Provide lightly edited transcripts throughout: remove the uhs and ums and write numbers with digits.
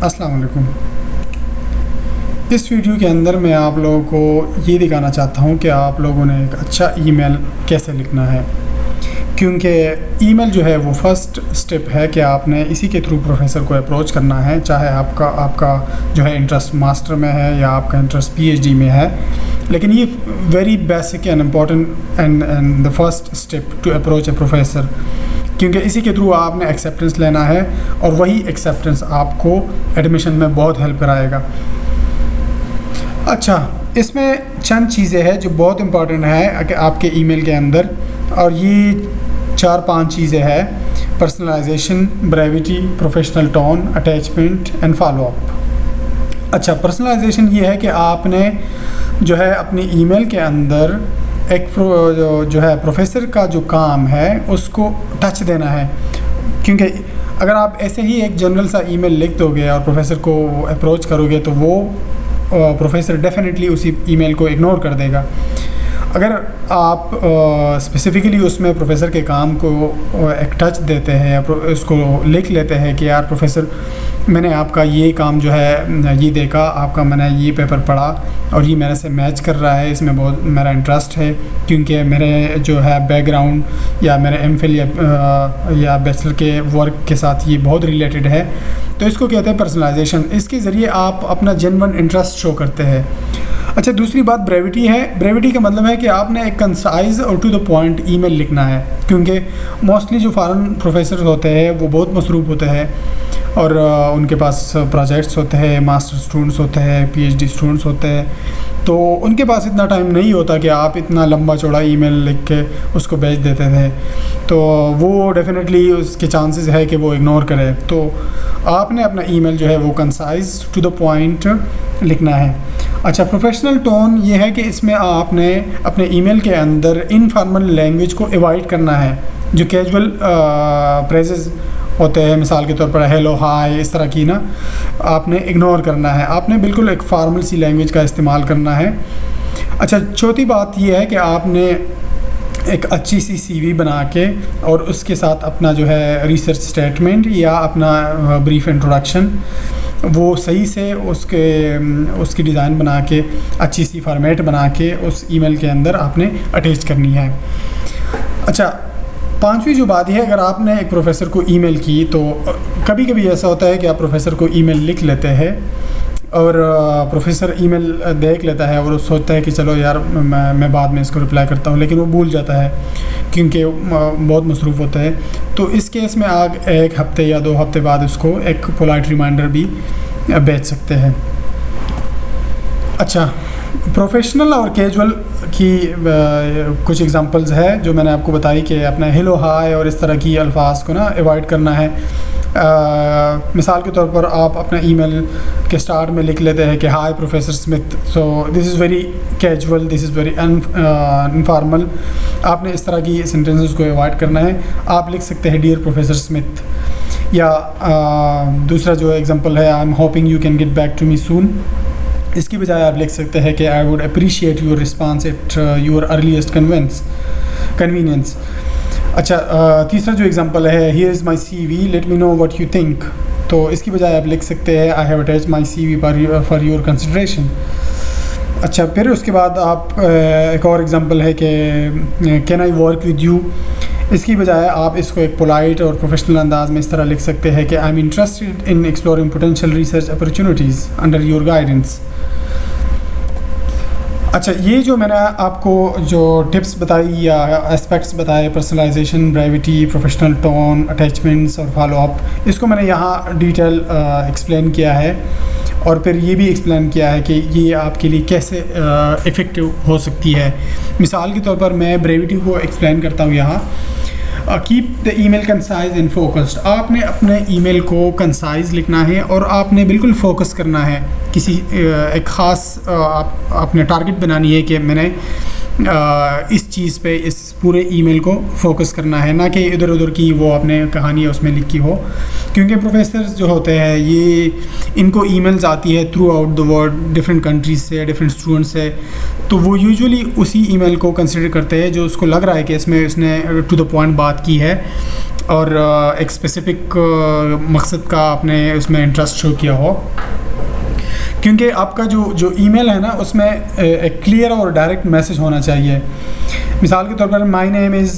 अस्सलाम वालेकुम। इस वीडियो के अंदर मैं आप लोगों को ये दिखाना चाहता हूँ कि आप लोगों ने एक अच्छा ईमेल कैसे लिखना है, क्योंकि ईमेल जो है वो फर्स्ट स्टेप है कि आपने इसी के थ्रू प्रोफेसर को अप्रोच करना है, चाहे आपका जो है इंटरेस्ट मास्टर में है या आपका इंटरेस्ट पीएचडी में है। लेकिन ये very basic and important and the first step to approach a professor, क्योंकि इसी के थ्रू आपने एक्सेप्टेंस लेना है और वही एक्सेप्टेंस आपको एडमिशन में बहुत हेल्प कराएगा। अच्छा, इसमें चंद चीज़ें हैं जो बहुत इम्पॉर्टेंट है कि आपके ईमेल के अंदर, और ये 4-5 चीज़ें हैं: personalization, brevity, professional tone, attachment and follow up. अच्छा, पर्सनलाइजेशन ये है कि आपने जो है अपनी ईमेल के अंदर एक जो है प्रोफेसर का जो काम है उसको टच देना है, क्योंकि अगर आप ऐसे ही एक जनरल सा ईमेल लिख दोगे और प्रोफेसर को अप्रोच करोगे तो वो प्रोफेसर डेफिनेटली उसी ईमेल को इग्नोर कर देगा। अगर आप स्पेसिफ़िकली उसमें प्रोफेसर के काम को एक टच देते हैं या उसको लिख लेते हैं कि यार प्रोफेसर, मैंने आपका ये काम जो है ये देखा, आपका मैंने ये पेपर पढ़ा और ये मेरे से मैच कर रहा है, इसमें बहुत मेरा इंटरेस्ट है, क्योंकि मेरे जो है बैकग्राउंड या मेरे एमफिल या बैचलर के वर्क के साथ ये बहुत रिलेटेड है, तो इसको कहते हैं पर्सनलाइजेशन। इसके ज़रिए आप अपना जेन्युइन इंटरेस्ट शो करते हैं। अच्छा, दूसरी बात ब्रेविटी है। ब्रेविटी का मतलब है कि आपने एक कंसाइज और टू द पॉइंट ईमेल लिखना है, क्योंकि मोस्टली जो फॉरेन प्रोफेसर होते हैं वो बहुत मसरूफ़ होते हैं और उनके पास प्रोजेक्ट्स होते हैं, मास्टर स्टूडेंट्स होते हैं, पीएचडी स्टूडेंट्स होते हैं, तो उनके पास इतना टाइम नहीं होता कि आप इतना लंबा चौड़ा ईमेल लिख के उसको भेज देते थे, तो वो डेफिनेटली उसके चांसेस है कि वो इग्नोर करे। तो आपने अपना ईमेल जो है वो कंसाइज टू द पॉइंट लिखना है। अच्छा, प्रोफेशनल टोन ये है कि इसमें आपने अपने ईमेल के अंदर इनफॉर्मल लैंग्वेज को अवॉइड करना है। जो कैजुअल फ्रेजेस होते हैं, मिसाल के तौर पर हेलो, हाय, इस तरह की ना, आपने इग्नोर करना है। आपने बिल्कुल एक फॉर्मल सी लैंग्वेज का इस्तेमाल करना है। अच्छा, चौथी बात ये है कि आपने एक अच्छी सी सीवी बना के और उसके साथ अपना जो है रिसर्च स्टेटमेंट या अपना ब्रीफ इंट्रोडक्शन वो सही से उसकी डिज़ाइन बना के अच्छी सी फॉर्मेट बना के उस ईमेल के अंदर आपने अटैच करनी है। अच्छा, पांचवी जो बात है, अगर आपने एक प्रोफेसर को ईमेल की तो कभी कभी ऐसा होता है कि आप प्रोफेसर को ईमेल लिख लेते हैं और प्रोफेसर ईमेल देख लेता है और सोचता है कि चलो यार मैं बाद में इसको रिप्लाई करता हूँ, लेकिन वो भूल जाता है क्योंकि बहुत मसरूफ़ होता है। तो इस केस में आप 1 हफ़्ते या 2 हफ़्ते बाद उसको एक पोलाइट रिमाइंडर भी भेज सकते हैं। अच्छा, प्रोफेशनल और कैजुअल की कुछ एग्जांपल्स है जो मैंने आपको बताई कि अपना हेलो, हाय और इस तरह की अल्फाज को ना अवॉइड करना है। मिसाल के तौर पर आप अपना ईमेल के स्टार्ट में लिख लेते हैं कि hi professor Smith, so this is very casual, this is very informal. आपने इस तरह की सेंटेंसेस को अवॉइड करना है। आप लिख सकते हैं डियर प्रोफेसर स्मिथ, या दूसरा जो एग्जांपल है, I am hoping you can get back to me soon. इसकी बजाय आप लिख सकते हैं कि I would appreciate your response at your earliest convenience. अच्छा, तीसरा जो एग्जांपल है, here is my CV, let me know what you think. तो इसकी बजाय आप लिख सकते हैं I have attached my CV for your consideration. अच्छा, फिर उसके बाद आप एक और एग्जांपल है कि can I work with you. इसकी बजाय आप इसको एक पोलाइट और प्रोफेशनल अंदाज में इस तरह लिख सकते हैं कि आई am interested in exploring potential research opportunities under your guidance. अच्छा, ये जो मैंने आपको जो टिप्स बताई या एस्पेक्ट्स बताए, personalisation, brevity, professional tone, attachments और फॉलो अप, इसको मैंने यहाँ डिटेल एक्सप्लेन किया है और फिर ये भी एक्सप्लेन किया है कि ये आपके लिए कैसे इफ़ेक्टिव हो सकती है। मिसाल के तौर पर मैं ब्रेविटी को एक्सप्लेन करता हूँ यहाँ। Keep the email concise and focused. आपने अपने ईमेल को कंसाइज लिखना है और आपने बिल्कुल फोकस करना है। किसी एक ख़ास आपने टारगेट बनानी है कि मैंने इस चीज़ पे, इस पूरे ईमेल को फोकस करना है, ना कि इधर उधर की वो आपने कहानी उसमें लिखी हो। क्योंकि प्रोफेसर्स जो होते हैं ये इनको ईमेल्स आती है through out the world, different countries से, डिफरेंट स्टूडेंट्स से, तो वो यूजुअली उसी ईमेल को कंसिडर करते हैं जो उसको लग रहा है कि इसमें उसने टू द पॉइंट बात की है और एक स्पेसिफिक मकसद का आपने उसमें इंटरेस्ट शो किया हो। क्योंकि आपका जो ईमेल है ना उसमें एक क्लियर और डायरेक्ट मैसेज होना चाहिए। मिसाल के तौर पर my name is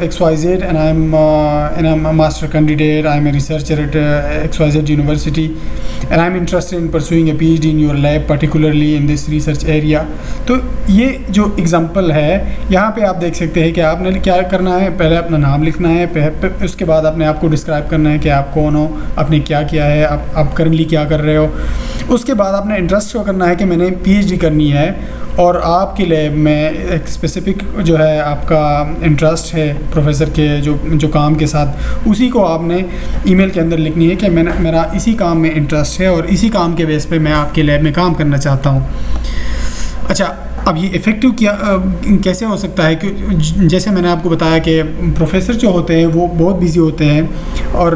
XYZ and I am master candidate, I am a researcher at XYZ university and I am interested in pursuing a PhD in your lab particularly in this research area. तो ये जो example है यहाँ पे आप देख सकते हैं कि आपने क्या करना है, पहले अपना नाम लिखना है, उसके बाद अपने आप को डिस्क्राइब करना है कि आप कौन हो, आपने क्या किया है, आप करंटली क्या कर रहे हो। उसके बाद आपने इंटरेस्ट शो करना है कि मैंने PhD करनी है और आपके लैब में एक स्पेसिफिक जो है आपका इंटरेस्ट है प्रोफेसर के जो काम के साथ, उसी को आपने ईमेल के अंदर लिखनी है कि मेरा इसी काम में इंटरेस्ट है और इसी काम के बेस पे मैं आपके लैब में काम करना चाहता हूँ। अच्छा, अब ये इफ़ेक्टिव कैसे हो सकता है कि जैसे मैंने आपको बताया कि प्रोफेसर जो होते हैं वो बहुत बिजी होते हैं और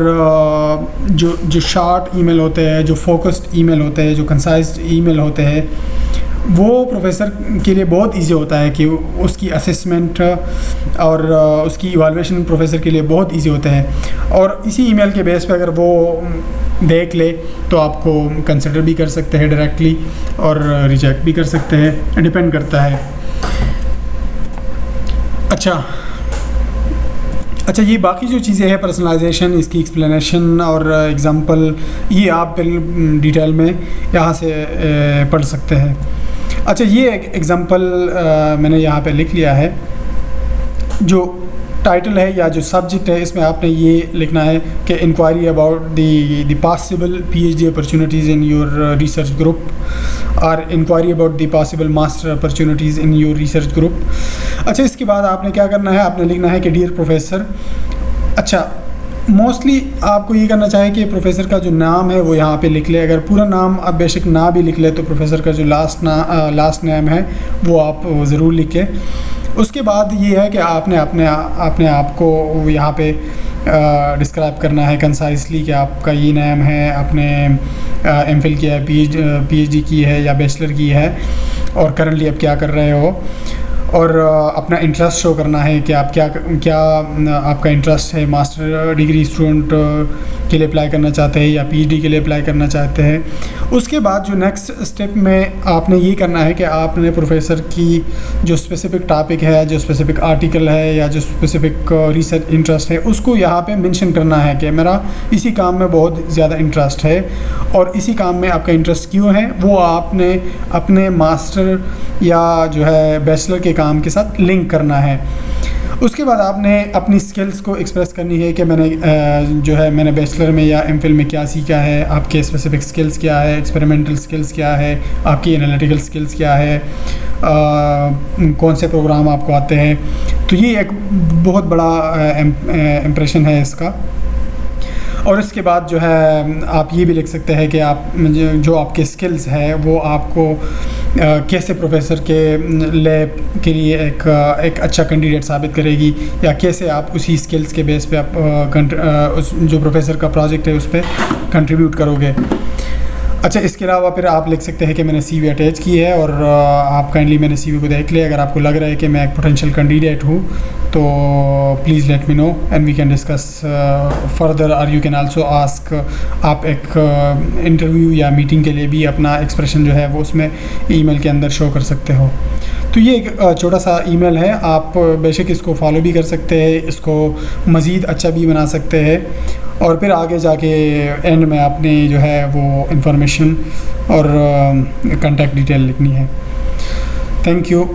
जो शॉर्ट ईमेल होते हैं, जो फोकस्ड ईमेल होते हैं, जो कंसाइज्ड ईमेल होते हैं, वो प्रोफेसर के लिए बहुत इजी होता है कि उसकी असेसमेंट और उसकी इवैल्यूएशन प्रोफेसर के लिए बहुत इजी होता है। और इसी ईमेल के बेस पे अगर वो देख ले तो आपको कंसिडर भी कर सकते हैं डायरेक्टली और रिजेक्ट भी कर सकते हैं, डिपेंड करता है। अच्छा, ये बाकी जो चीज़ें हैं, पर्सनलाइजेशन, इसकी एक्सप्लेनेशन और एग्जांपल, ये आप डिटेल में यहाँ से पढ़ सकते हैं। अच्छा, ये एक एग्जांपल मैंने यहाँ पे लिख लिया है। जो टाइटल है या जो सब्जेक्ट है इसमें आपने ये लिखना है कि inquiry about the possible PhD opportunities in your research group और inquiry about the possible master opportunities in your research group. अच्छा, इसके बाद आपने क्या करना है, आपने लिखना है कि डियर प्रोफेसर। अच्छा, मोस्टली आपको ये करना चाहिए कि प्रोफेसर का जो नाम है वो यहाँ पे लिख ले। अगर पूरा नाम आप बेशक ना भी लिख ले तो प्रोफेसर का जो लास्ट नेम है वो आप ज़रूर लिखें। उसके बाद ये है कि आपने अपने आप को यहाँ पे डिस्क्राइब करना है कंसाइसली कि आपका ये नेम है, आपने MPhil किया है, PhD की है या बैचलर की है और करंटली आप क्या कर रहे हो, और अपना इंटरेस्ट शो करना है कि आप क्या आपका इंटरेस्ट है, मास्टर डिग्री स्टूडेंट के लिए अप्लाई करना चाहते हैं या PhD के लिए अप्लाई करना चाहते हैं। उसके बाद जो नेक्स्ट स्टेप में आपने ये करना है कि आपने प्रोफेसर की जो स्पेसिफिक टॉपिक है, जो स्पेसिफिक आर्टिकल है या जो स्पेसिफिक रिसर्च इंटरेस्ट है, उसको यहाँ पे मेंशन करना है कि मेरा इसी काम में बहुत ज़्यादा इंटरेस्ट है और इसी काम में आपका इंटरेस्ट क्यों है, वो आपने अपने मास्टर या जो है बैचलर के काम के साथ लिंक करना है। उसके बाद आपने अपनी स्किल्स को एक्सप्रेस करनी है कि मैंने बैचलर में या MPhil में क्या सीखा है, आपके स्पेसिफिक स्किल्स क्या है, एक्सपेरिमेंटल स्किल्स क्या है, आपकी एनालिटिकल स्किल्स क्या है, कौन से प्रोग्राम आपको आते हैं। तो ये एक बहुत बड़ा इम्प्रेशन है इसका। और इसके बाद जो है आप ये भी लिख सकते हैं कि आप जो आपके स्किल्स है वो आपको कैसे प्रोफेसर के लैब के लिए एक अच्छा कैंडिडेट साबित करेगी, या कैसे आप उसी स्किल्स के बेस पे आप उस जो प्रोफेसर का प्रोजेक्ट है उस पर कंट्रीब्यूट करोगे। अच्छा, इसके अलावा फिर आप लिख सकते हैं कि मैंने CV अटैच की है और आप काइंडली मेरे CV को देख लें। अगर आपको लग रहा है कि मैं एक पोटेंशियल कैंडिडेट हूँ तो please let me know and we can discuss further, और यू कैन आल्सो आस्क। आप एक इंटरव्यू या मीटिंग के लिए भी अपना एक्सप्रेशन जो है वो उसमें ईमेल के अंदर शो कर सकते हो। तो ये एक छोटा सा ईमेल है, आप बेशक इसको फॉलो भी कर सकते हैं, इसको मज़ीद अच्छा भी बना सकते हैं और फिर आगे जाके एंड में आपने जो है वो इंफॉर्मेशन और कॉन्टैक्ट डिटेल लिखनी है। Thank you.